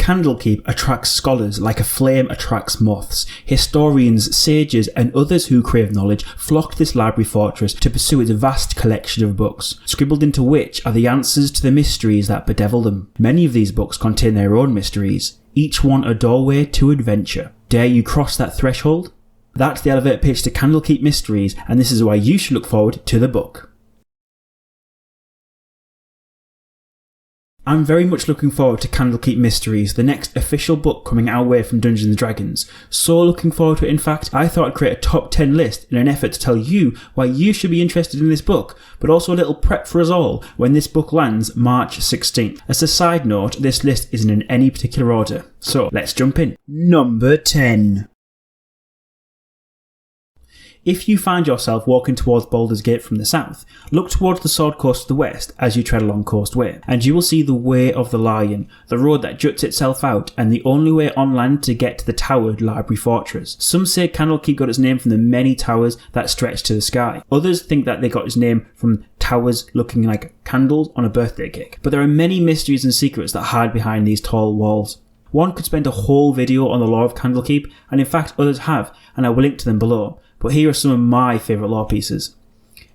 CandleKeep attracts scholars like a flame attracts moths. Historians, sages, and others who crave knowledge flock to this library fortress to pursue its vast collection of books, scribbled into which are the answers to the mysteries that bedevil them. Many of these books contain their own mysteries, each one a doorway to adventure. Dare you cross that threshold? That's the elevator pitch to CandleKeep Mysteries, and this is why you should look forward to the book. I'm very much looking forward to CandleKeep Mysteries, the next official book coming our way from Dungeons & Dragons. So looking forward to it, in fact, I thought I'd create a top 10 list in an effort to tell you why you should be interested in this book, but also a little prep for us all when this book lands March 16th. As a side note, this list isn't in any particular order, so let's jump in. Number 10. If you find yourself walking towards Baldur's Gate from the south, look towards the Sword Coast to the west as you tread along Coast Way, and you will see the Way of the Lion, the road that juts itself out and the only way on land to get to the towered library fortress. Some say CandleKeep got its name from the many towers that stretch to the sky. Others think that they got its name from towers looking like candles on a birthday cake. But there are many mysteries and secrets that hide behind these tall walls. One could spend a whole video on the lore of CandleKeep, and in fact others have, and I will link to them below. But here are some of my favourite lore pieces.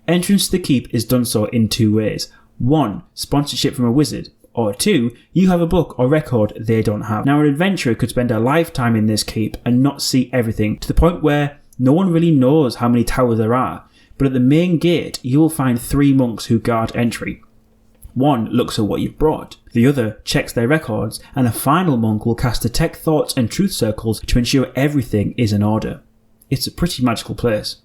Entrance to the keep is done so in two ways. 1. Sponsorship from a wizard. Or 2. You have a book or record they don't have. Now an adventurer could spend a lifetime in this keep and not see everything, to the point where no one really knows how many towers there are. But at the main gate you will find 3 monks who guard entry. One looks at what you've brought, the other checks their records, and a final monk will cast detect thoughts and truth circles to ensure everything is in order. It's a pretty magical place.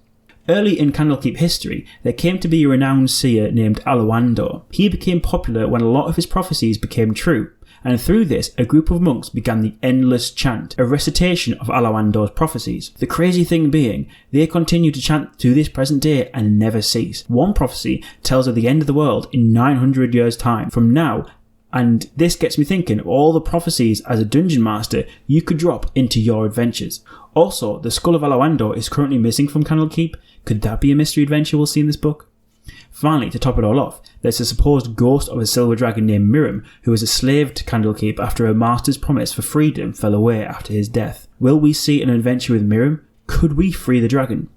Early in CandleKeep history, there came to be a renowned seer named Alawandor. He became popular when a lot of his prophecies became true, and through this a group of monks began the Endless Chant, a recitation of Alawandor's prophecies. The crazy thing being, they continue to chant to this present day and never cease. One prophecy tells of the end of the world in 900 years' time from now, and this gets me thinking of all the prophecies as a dungeon master you could drop into your adventures. Also, the Skull of Alawandor is currently missing from CandleKeep. Could that be a mystery adventure we'll see in this book? Finally, to top it all off, there's a supposed ghost of a silver dragon named Miriam, who was a slave to CandleKeep after her master's promise for freedom fell away after his death. Will we see an adventure with Miriam? Could we free the dragon?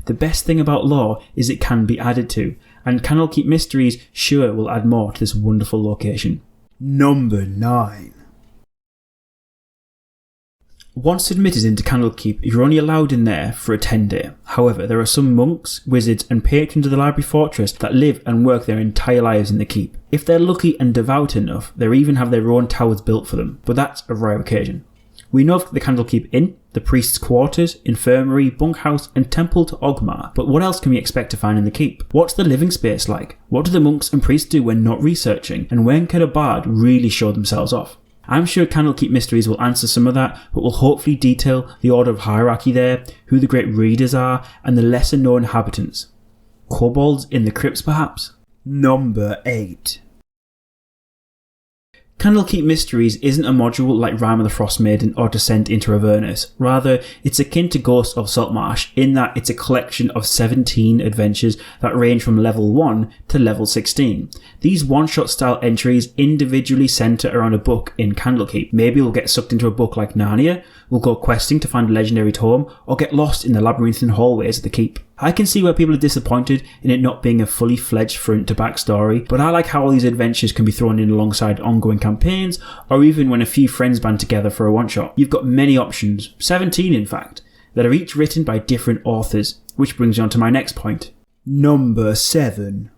The best thing about lore is it can be added to, and CandleKeep Mysteries sure will add more to this wonderful location. Number 9. Once admitted into CandleKeep, you're only allowed in there for a 10-day. However, there are some monks, wizards and patrons of the library fortress that live and work their entire lives in the keep. If they're lucky and devout enough, they even have their own towers built for them, but that's a rare occasion. We know of the CandleKeep Inn, the priest's quarters, infirmary, bunkhouse and temple to Ogmar, but what else can we expect to find in the keep? What's the living space like? What do the monks and priests do when not researching? And when can a bard really show themselves off? I'm sure CandleKeep Mysteries will answer some of that, but will hopefully detail the order of hierarchy there, who the great readers are, and the lesser known inhabitants. Kobolds in the crypts perhaps? Number 8. CandleKeep Mysteries isn't a module like Rime of the Frost Maiden or Descent into Avernus. Rather, it's akin to Ghosts of Saltmarsh in that it's a collection of 17 adventures that range from level 1 to level 16. These one-shot style entries individually centre around a book in CandleKeep. Maybe we'll get sucked into a book like Narnia, we'll go questing to find a legendary tome, or get lost in the labyrinthine hallways of the keep. I can see where people are disappointed in it not being a fully fledged front to back story, but I like how all these adventures can be thrown in alongside ongoing campaigns, or even when a few friends band together for a one-shot. You've got many options, 17 in fact, that are each written by different authors, which brings me on to my next point. Number 7.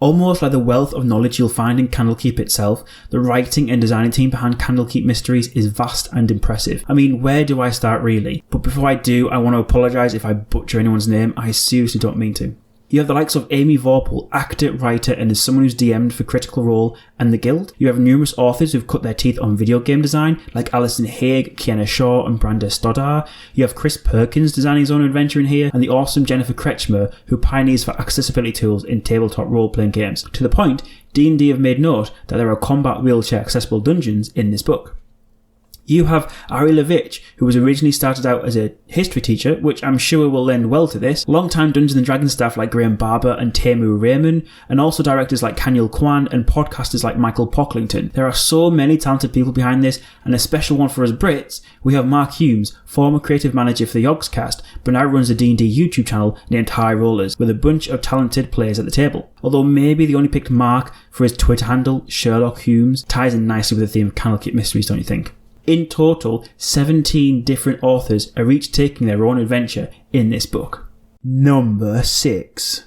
Almost like the wealth of knowledge you'll find in CandleKeep itself, the writing and designing team behind CandleKeep Mysteries is vast and impressive. I mean, where do I start really? But before I do, I want to apologise if I butcher anyone's name. I seriously don't mean to. You have the likes of Amy Vorpal, actor, writer, and as someone who's DM'd for Critical Role and The Guild. You have numerous authors who've cut their teeth on video game design, like Alison Haig, Kiana Shaw, and Branda Stoddard. You have Chris Perkins designing his own adventure in here, and the awesome Jennifer Kretschmer, who pioneers for accessibility tools in tabletop role-playing games. To the point, D&D have made note that there are combat wheelchair accessible dungeons in this book. You have Ari Levitch, who was originally started out as a history teacher, which I'm sure will lend well to this, long-time Dungeons & Dragons staff like Graham Barber and Tamu Raymond, and also directors like Kaniel Kwan and podcasters like Michael Pocklington. There are so many talented people behind this, and a special one for us Brits, we have Mark Humes, former creative manager for the Yogscast, but now runs a D&D YouTube channel named High Rollers, with a bunch of talented players at the table. Although maybe they only picked Mark for his Twitter handle, Sherlock Humes, ties in nicely with the theme of CandleKeep Mysteries, don't you think? In total, 17 different authors are each taking their own adventure in this book. Number 6.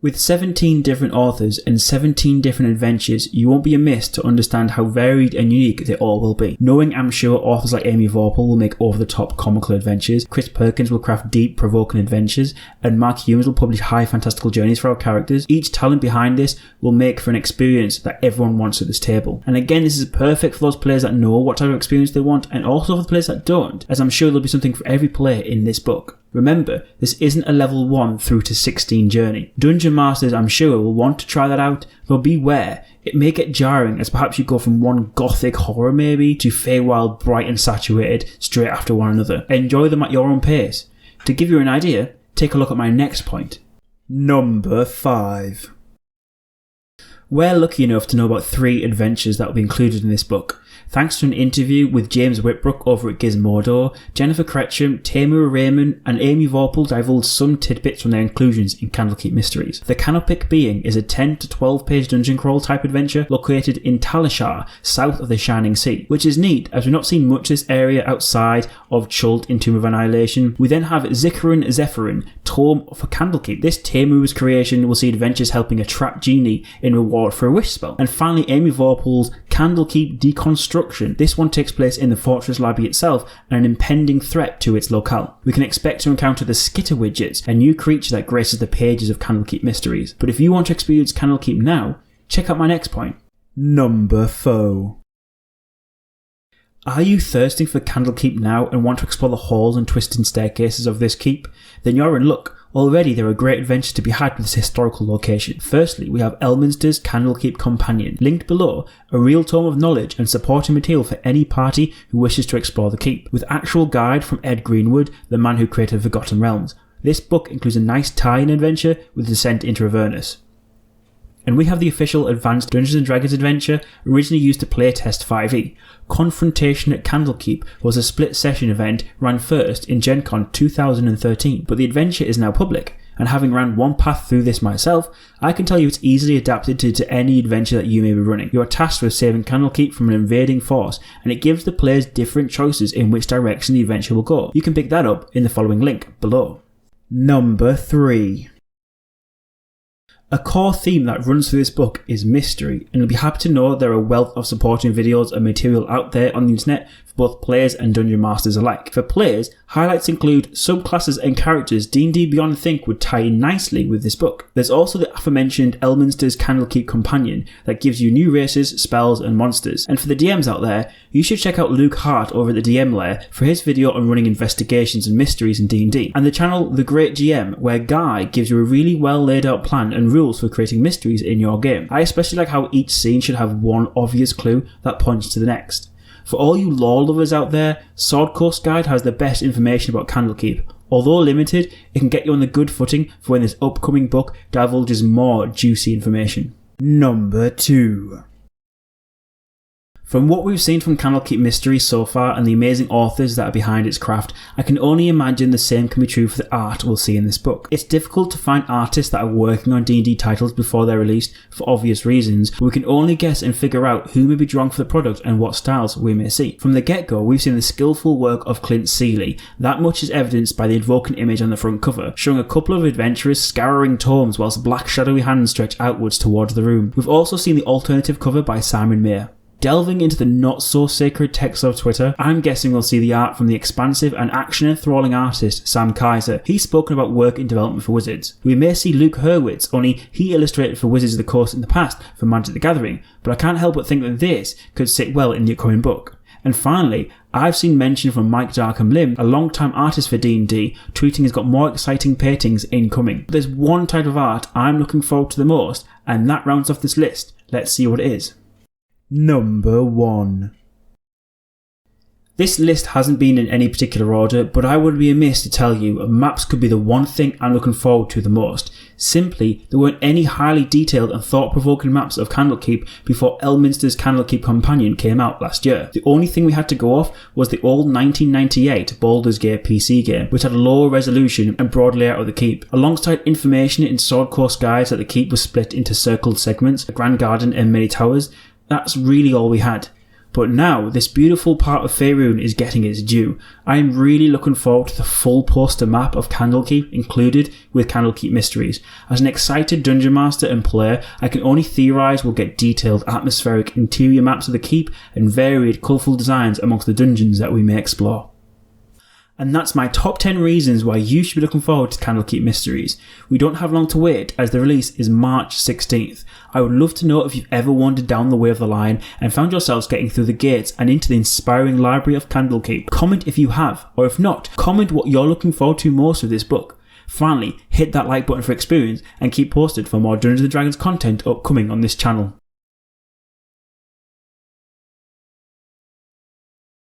With 17 different authors and 17 different adventures, you won't be amiss to understand how varied and unique they all will be. Knowing I'm sure authors like Amy Vorpal will make over-the-top comical adventures, Chris Perkins will craft deep, provoking adventures, and Mark Humes will publish high fantastical journeys for our characters, each talent behind this will make for an experience that everyone wants at this table. And again, this is perfect for those players that know what type of experience they want, and also for the players that don't, as I'm sure there'll be something for every player in this book. Remember, this isn't a level 1 through to 16 journey. Dungeon Masters, I'm sure, will want to try that out, though beware, it may get jarring as perhaps you go from one gothic horror maybe to Feywild bright and saturated straight after one another. Enjoy them at your own pace. To give you an idea, take a look at my next point. Number 5. We're lucky enough to know about 3 adventures that will be included in this book. Thanks to an interview with James Whitbrook over at Gizmodo, Jennifer Kretchum, Tamura Raymond and Amy Vorpal divulged some tidbits from their inclusions in CandleKeep Mysteries. The Canopic Being is a 10 to 12 page dungeon crawl type adventure located in Talishar, south of the Shining Sea, which is neat as we've not seen much of this area outside of Chult in Tomb of Annihilation. We then have Zikarin Zephyrin, Tome for Candlekeep. This Tamu's creation will see adventures helping a trapped genie in reward for a wish spell. And finally, Amy Vorpal's Candlekeep Deconstruction. This one takes place in the Fortress Lobby itself and an impending threat to its locale. We can expect to encounter the Skitterwidgets, a new creature that graces the pages of CandleKeep Mysteries. But if you want to experience Candlekeep now, check out my next point. Number 4. Are you thirsting for Candlekeep now and want to explore the halls and twisting staircases of this keep? Then you're in luck. Already there are great adventures to be had with this historical location. Firstly, we have Elminster's Candlekeep Companion, linked below, a real tome of knowledge and supporting material for any party who wishes to explore the keep, with actual guide from Ed Greenwood, the man who created Forgotten Realms. This book includes a nice tie-in adventure with Descent into Avernus. And we have the official Advanced Dungeons & Dragons adventure, originally used to playtest 5e. Confrontation at Candlekeep was a split session event ran first in Gen Con 2013, but the adventure is now public, and having ran one path through this myself, I can tell you it's easily adapted to any adventure that you may be running. You are tasked with saving Candlekeep from an invading force, and it gives the players different choices in which direction the adventure will go. You can pick that up in the following link below. Number 3. A core theme that runs through this book is mystery, and you'll be happy to know there are a wealth of supporting videos and material out there on the internet for both players and dungeon masters alike. For players, highlights include subclasses and characters D&D Beyond Think would tie in nicely with this book. There's also the aforementioned Elminster's Candlekeep Companion that gives you new races, spells and monsters. And for the DMs out there, you should check out Luke Hart over at the DM Lair for his video on running investigations and mysteries in D&D, and the channel The Great GM, where Guy gives you a really well laid out plan and rules for creating mysteries in your game. I especially like how each scene should have one obvious clue that points to the next. For all you lore lovers out there, Sword Coast Guide has the best information about Candlekeep. Although limited, it can get you on the good footing for when this upcoming book divulges more juicy information. Number 2. From what we've seen from Candlekeep Mysteries so far and the amazing authors that are behind its craft, I can only imagine the same can be true for the art we'll see in this book. It's difficult to find artists that are working on D&D titles before they're released for obvious reasons, but we can only guess and figure out who may be drawn for the product and what styles we may see. From the get-go, we've seen the skillful work of Clint Seeley. That much is evidenced by the invoking image on the front cover, showing a couple of adventurers scouring tomes whilst black shadowy hands stretch outwards towards the room. We've also seen the alternative cover by Simon Mayer. Delving into the not-so-sacred text of Twitter, I'm guessing we'll see the art from the expansive and action-enthralling artist Sam Kaiser. He's spoken about work in development for Wizards. We may see Luke Hurwitz, only he illustrated for Wizards of the Coast in the past for Magic the Gathering, but I can't help but think that this could sit well in the upcoming book. And finally, I've seen mention from Mike Darkham Lim, a long-time artist for D&D, tweeting he's got more exciting paintings incoming. But there's one type of art I'm looking forward to the most, and that rounds off this list. Let's see what it is. Number 1. This list hasn't been in any particular order, but I would be amiss to tell you maps could be the one thing I'm looking forward to the most. Simply, there weren't any highly detailed and thought-provoking maps of Candlekeep before Elminster's Candlekeep Companion came out last year. The only thing we had to go off was the old 1998 Baldur's Gate PC game, which had a lower resolution and broad layout of the keep. Alongside information in Sword Coast guides that the keep was split into circled segments, a grand garden and many towers, that's really all we had. But now, this beautiful part of Faerun is getting its due. I am really looking forward to the full poster map of Candlekeep included with CandleKeep Mysteries. As an excited dungeon master and player, I can only theorise we'll get detailed atmospheric interior maps of the keep and varied colourful designs amongst the dungeons that we may explore. And that's my top 10 reasons why you should be looking forward to CandleKeep Mysteries. We don't have long to wait as the release is March 16th. I would love to know if you've ever wandered down the way of the line and found yourselves getting through the gates and into the inspiring library of Candlekeep. Comment if you have, or if not, comment what you're looking forward to most with this book. Finally, hit that like button for experience and keep posted for more Dungeons & Dragons content upcoming on this channel.